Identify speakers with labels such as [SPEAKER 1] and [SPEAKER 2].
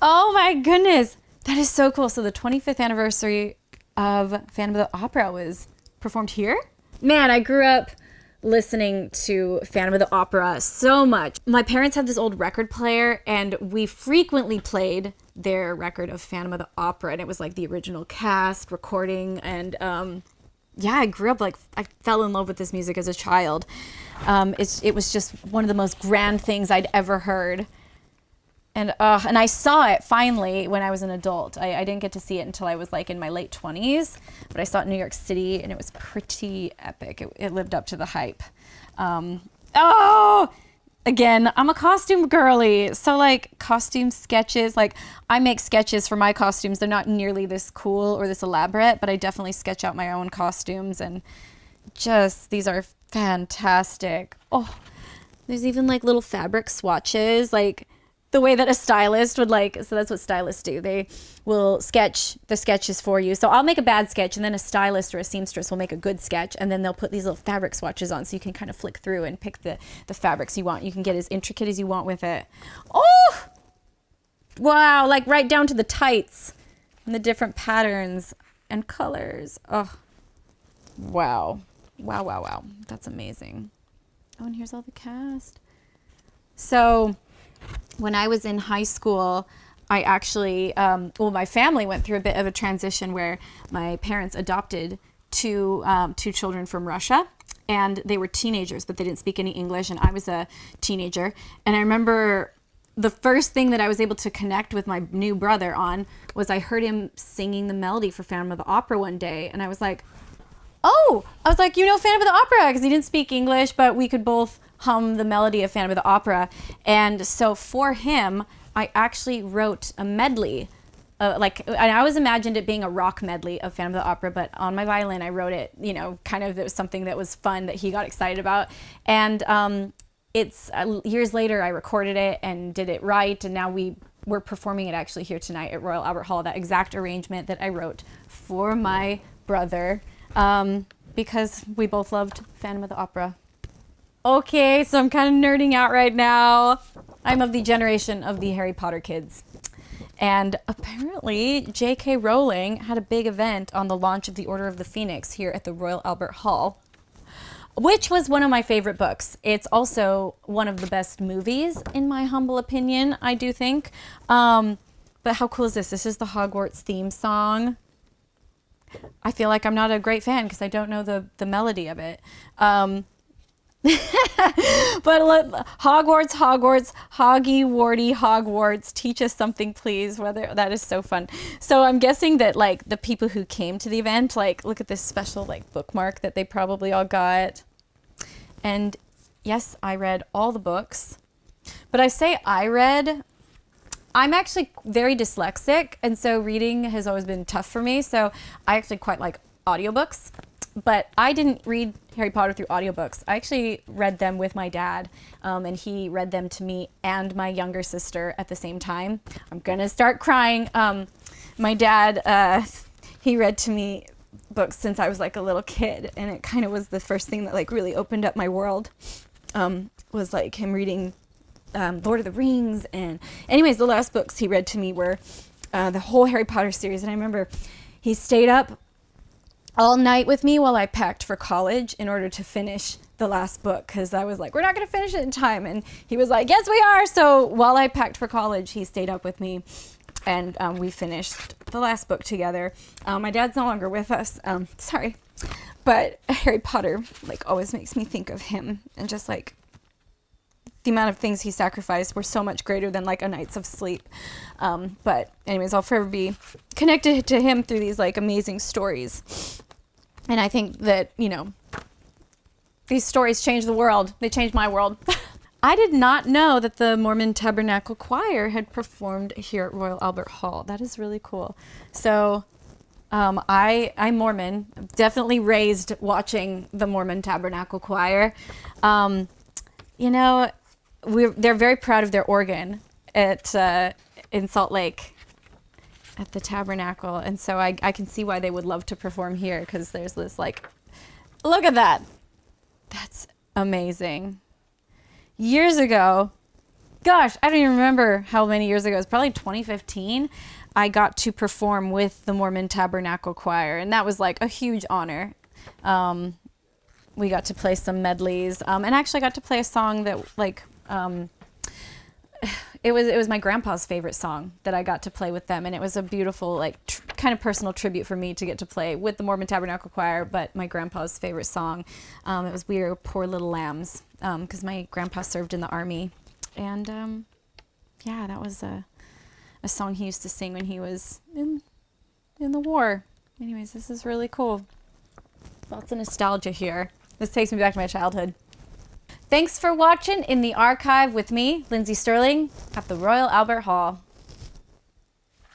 [SPEAKER 1] Oh my goodness. That is so cool. So the 25th anniversary of Phantom of the Opera was performed here? Man, I grew up listening to Phantom of the Opera so much. My parents had this old record player and we frequently played their record of Phantom of the Opera, and it was like the original cast recording. And yeah, I grew up like, I fell in love with this music as a child. It was just one of the most grand things I'd ever heard. And I saw it finally when I was an adult. I didn't get to see it until I was like in my late 20s, but I saw it in New York City and it was pretty epic. It lived up to the hype. Again, I'm a costume girly. So like costume sketches, like I make sketches for my costumes. They're not nearly this cool or this elaborate, but I definitely sketch out my own costumes, and just, these are fantastic. Oh, there's even like little fabric swatches, like the way that a stylist would like, so that's what stylists do. They will sketch the sketches for you. So I'll make a bad sketch and then a stylist or a seamstress will make a good sketch, and then they'll put these little fabric swatches on so you can kind of flick through and pick the fabrics you want. You can get as intricate as you want with it. Oh, wow, like right down to the tights and the different patterns and colors. Oh, wow. Wow, wow, wow. That's amazing. Oh, and here's all the cast. So when I was in high school, I actually, my family went through a bit of a transition where my parents adopted two children from Russia, and they were teenagers, but they didn't speak any English, and I was a teenager. And I remember the first thing that I was able to connect with my new brother on was I heard him singing the melody for Phantom of the Opera one day, and I was like, you know Phantom of the Opera, because he didn't speak English, but we could both hum the melody of Phantom of the Opera. And so for him, I actually wrote a medley. And I always imagined it being a rock medley of Phantom of the Opera, but on my violin, I wrote it, kind of, it was something that was fun that he got excited about. And it's years later, I recorded it and did it right. And now we're performing it actually here tonight at Royal Albert Hall, that exact arrangement that I wrote for my brother, because we both loved Phantom of the Opera. Okay, so I'm kind of nerding out right now. I'm of the generation of the Harry Potter kids. And apparently J.K. Rowling had a big event on the launch of the Order of the Phoenix here at the Royal Albert Hall, which was one of my favorite books. It's also one of the best movies, in my humble opinion, I do think. But how cool is this? This is the Hogwarts theme song. I feel like I'm not a great fan because I don't know the melody of it. But Hogwarts, Hoggy, Warty, Hogwarts, teach us something, please. Whether that is so fun. So I'm guessing that like the people who came to the event, like look at this special like bookmark that they probably all got. And yes, I read all the books. But I say I read, I'm actually very dyslexic, and so reading has always been tough for me. So I actually quite like audiobooks. But I didn't read Harry Potter through audiobooks. I actually read them with my dad, and he read them to me and my younger sister at the same time. I'm gonna start crying. My dad, he read to me books since I was like a little kid, and it kind of was the first thing that like really opened up my world, was like him reading Lord of the Rings. And anyways, the last books he read to me were the whole Harry Potter series. And I remember he stayed up all night with me while I packed for college in order to finish the last book, because I was like, we're not going to finish it in time. And he was like, yes, we are. So while I packed for college, he stayed up with me, and we finished the last book together. My dad's no longer with us. Sorry. But Harry Potter like always makes me think of him, and just like the amount of things he sacrificed were so much greater than like a night's of sleep. But anyways, I'll forever be connected to him through these like amazing stories. And I think that, these stories change the world. They changed my world. I did not know that the Mormon Tabernacle Choir had performed here at Royal Albert Hall. That is really cool. So I'm Mormon, definitely raised watching the Mormon Tabernacle Choir. They're very proud of their organ in Salt Lake at the Tabernacle. And so I can see why they would love to perform here, because there's this like, look at that. That's amazing. Years ago, gosh, I don't even remember how many years ago. It was probably 2015. I got to perform with the Mormon Tabernacle Choir, and that was like a huge honor. We got to play some medleys, and actually got to play a song that like it was my grandpa's favorite song that I got to play with them, and it was a beautiful like kind of personal tribute for me to get to play with the Mormon Tabernacle Choir, but my grandpa's favorite song. It was "We Are Poor Little Lambs," because my grandpa served in the army, and yeah, that was a song he used to sing when he was in the war. Anyways, this is really cool. Lots of nostalgia here. This takes me back to my childhood. Thanks for watching In the Archive with me, Lindsey Stirling, at the Royal Albert Hall.